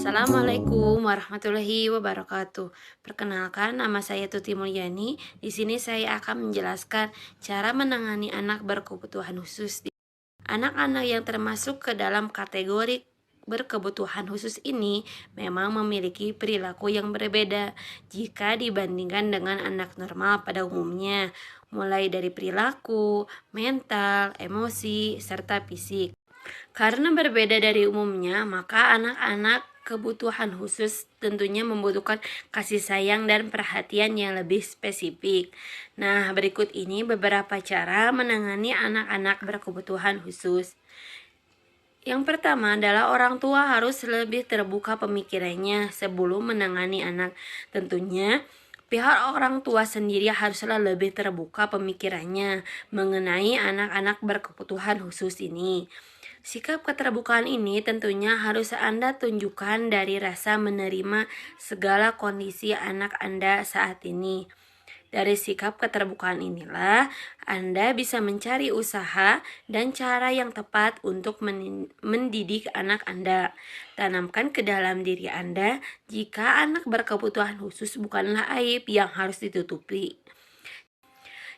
Assalamualaikum warahmatullahi wabarakatuh. Perkenalkan, nama saya Tuti Mulyani. Di sini saya akan menjelaskan cara menangani anak berkebutuhan khusus. Anak-anak yang termasuk ke dalam kategori berkebutuhan khusus ini memang memiliki perilaku yang berbeda jika dibandingkan dengan anak normal pada umumnya, mulai dari perilaku, mental, emosi, serta fisik. Karena berbeda dari umumnya, maka anak-anak kebutuhan khusus tentunya membutuhkan kasih sayang dan perhatian yang lebih spesifik. Nah, berikut ini beberapa cara menangani anak-anak berkebutuhan khusus. Yang pertama adalah orang tua harus lebih terbuka pemikirannya sebelum menangani anak. Tentunya, pihak orang tua sendiri haruslah lebih terbuka pemikirannya mengenai anak-anak berkebutuhan khusus ini. Sikap keterbukaan ini tentunya harus Anda tunjukkan dari rasa menerima segala kondisi anak Anda saat ini. Dari sikap keterbukaan inilah Anda bisa mencari usaha dan cara yang tepat untuk mendidik anak Anda. Tanamkan ke dalam diri Anda jika anak berkebutuhan khusus bukanlah aib yang harus ditutupi.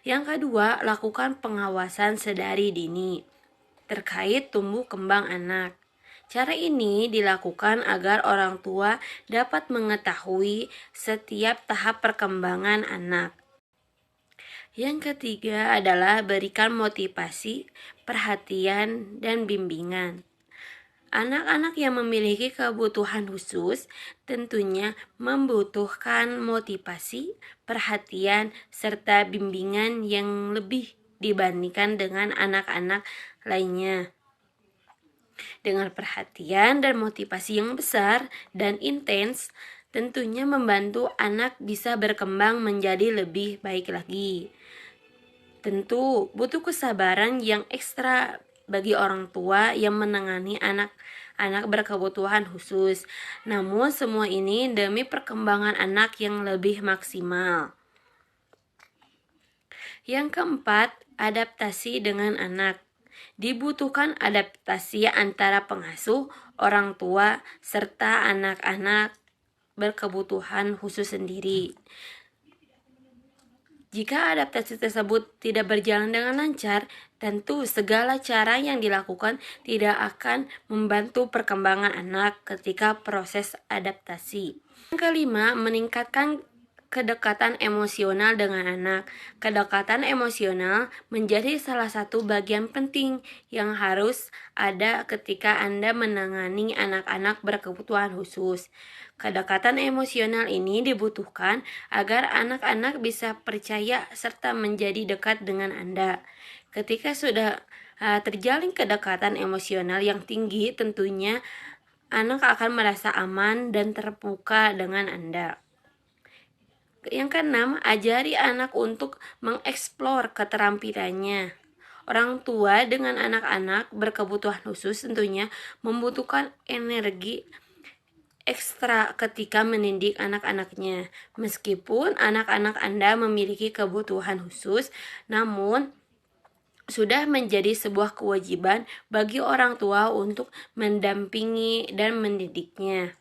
Yang kedua, lakukan pengawasan sedari dini terkait tumbuh kembang anak. Cara ini dilakukan agar orang tua dapat mengetahui setiap tahap perkembangan anak. Yang ketiga adalah berikan motivasi, perhatian, dan bimbingan. Anak-anak yang memiliki kebutuhan khusus tentunya membutuhkan motivasi, perhatian, serta bimbingan yang lebih dibandingkan dengan anak-anak lainnya. Dengan perhatian dan motivasi yang besar dan intens, tentunya membantu anak bisa berkembang menjadi lebih baik lagi. Tentu butuh kesabaran yang ekstra bagi orang tua yang menangani anak-anak berkebutuhan khusus. Namun semua ini demi perkembangan anak yang lebih maksimal. Yang keempat, adaptasi dengan anak. Dibutuhkan adaptasi antara pengasuh, orang tua, serta anak-anak berkebutuhan khusus sendiri. Jika adaptasi tersebut tidak berjalan dengan lancar, tentu segala cara yang dilakukan tidak akan membantu perkembangan anak ketika proses adaptasi. Yang kelima, meningkatkan kedekatan emosional dengan anak. Kedekatan emosional menjadi salah satu bagian penting yang harus ada ketika Anda menangani anak-anak berkebutuhan khusus. Kedekatan emosional ini dibutuhkan agar anak-anak bisa percaya serta menjadi dekat dengan Anda. Ketika sudah terjalin kedekatan emosional yang tinggi, tentunya anak akan merasa aman dan terbuka dengan Anda. Yang keenam, ajari anak untuk mengeksplor keterampilannya. Orang tua dengan anak-anak berkebutuhan khusus tentunya membutuhkan energi ekstra ketika mendidik anak-anaknya. Meskipun anak-anak Anda memiliki kebutuhan khusus, namun sudah menjadi sebuah kewajiban bagi orang tua untuk mendampingi dan mendidiknya.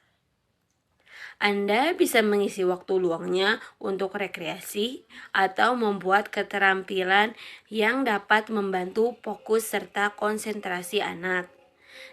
Anda bisa mengisi waktu luangnya untuk rekreasi atau membuat keterampilan yang dapat membantu fokus serta konsentrasi anak.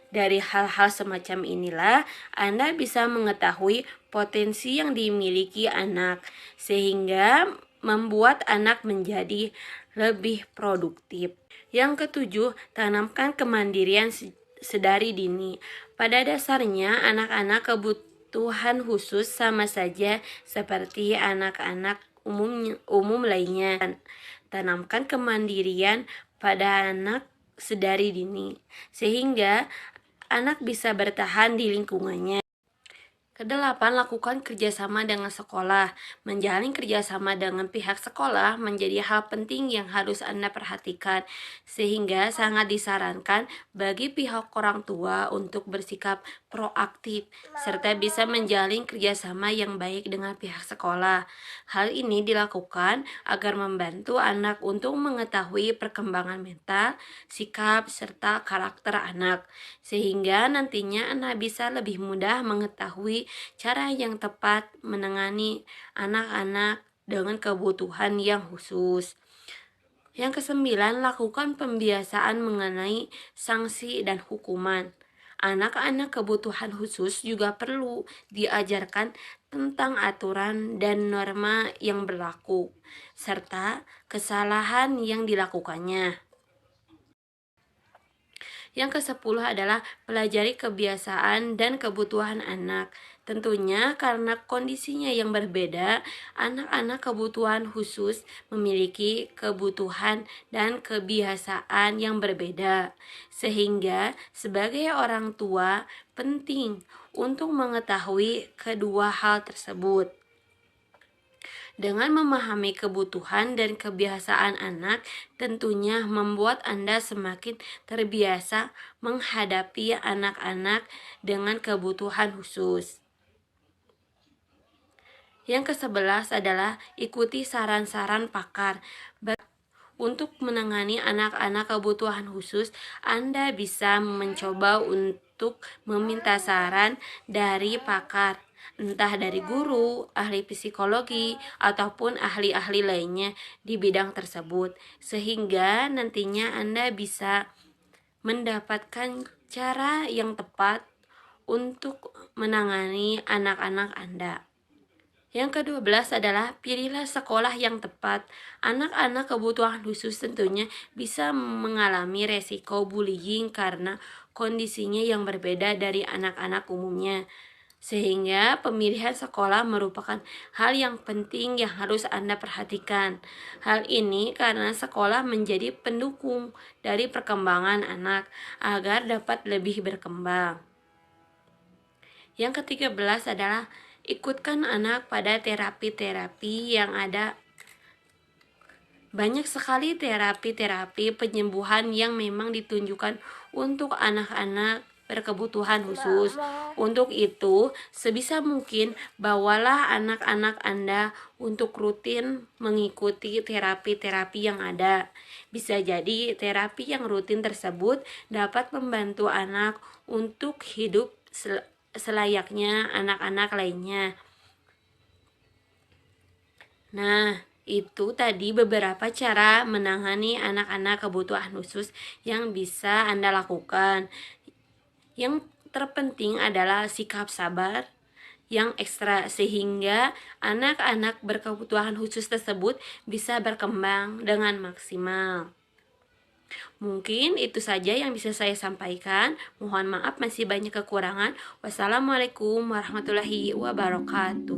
Dari hal-hal semacam inilah Anda bisa mengetahui potensi yang dimiliki anak, sehingga membuat anak menjadi lebih produktif. Yang ketujuh, tanamkan kemandirian sedari dini. Pada dasarnya, anak-anak kebutuhan khusus sama saja seperti anak-anak umum lainnya. Tanamkan kemandirian pada anak sedari dini, sehingga anak bisa bertahan di lingkungannya. Kedelapan, lakukan kerjasama dengan sekolah. Menjalin kerjasama dengan pihak sekolah menjadi hal penting yang harus Anda perhatikan, sehingga sangat disarankan bagi pihak orang tua untuk bersikap proaktif, serta bisa menjalin kerjasama yang baik dengan pihak sekolah. Hal ini dilakukan agar membantu anak untuk mengetahui perkembangan mental, sikap, serta karakter anak, sehingga nantinya Anda bisa lebih mudah mengetahui cara yang tepat menangani anak-anak dengan kebutuhan yang khusus. Yang kesembilan, lakukan pembiasaan mengenai sanksi dan hukuman. Anak-anak kebutuhan khusus juga perlu diajarkan tentang aturan dan norma yang berlaku, serta kesalahan yang dilakukannya. Yang ke-10 adalah pelajari kebiasaan dan kebutuhan anak. Tentunya karena kondisinya yang berbeda, anak-anak kebutuhan khusus memiliki kebutuhan dan kebiasaan yang berbeda. Sehingga sebagai orang tua penting untuk mengetahui kedua hal tersebut. Dengan memahami kebutuhan dan kebiasaan anak, tentunya membuat Anda semakin terbiasa menghadapi anak-anak dengan kebutuhan khusus. Yang ke-11 adalah ikuti saran-saran pakar. Untuk menangani anak-anak kebutuhan khusus, Anda bisa mencoba untuk meminta saran dari pakar, entah dari guru, ahli psikologi, ataupun ahli-ahli lainnya di bidang tersebut, sehingga nantinya Anda bisa mendapatkan cara yang tepat untuk menangani anak-anak Anda. Yang ke-12 adalah pilihlah sekolah yang tepat. Anak-anak kebutuhan khusus tentunya bisa mengalami resiko bullying karena kondisinya yang berbeda dari anak-anak umumnya. Sehingga pemilihan sekolah merupakan hal yang penting yang harus Anda perhatikan. Hal ini karena sekolah menjadi pendukung dari perkembangan anak agar dapat lebih berkembang. Yang ke-13 adalah ikutkan anak pada terapi-terapi yang ada. Banyak sekali terapi-terapi penyembuhan yang memang ditunjukkan untuk anak-anak berkebutuhan khusus. Untuk itu, sebisa mungkin bawalah anak-anak Anda untuk rutin mengikuti terapi-terapi yang ada. Bisa jadi terapi yang rutin tersebut dapat membantu anak untuk hidup selayaknya anak-anak lainnya. Nah, itu tadi beberapa cara menangani anak-anak kebutuhan khusus yang bisa Anda lakukan. Yang terpenting adalah sikap sabar yang ekstra sehingga anak-anak berkebutuhan khusus tersebut bisa berkembang dengan maksimal. Mungkin itu saja yang bisa saya sampaikan. Mohon maaf masih banyak kekurangan. Wassalamualaikum warahmatullahi wabarakatuh.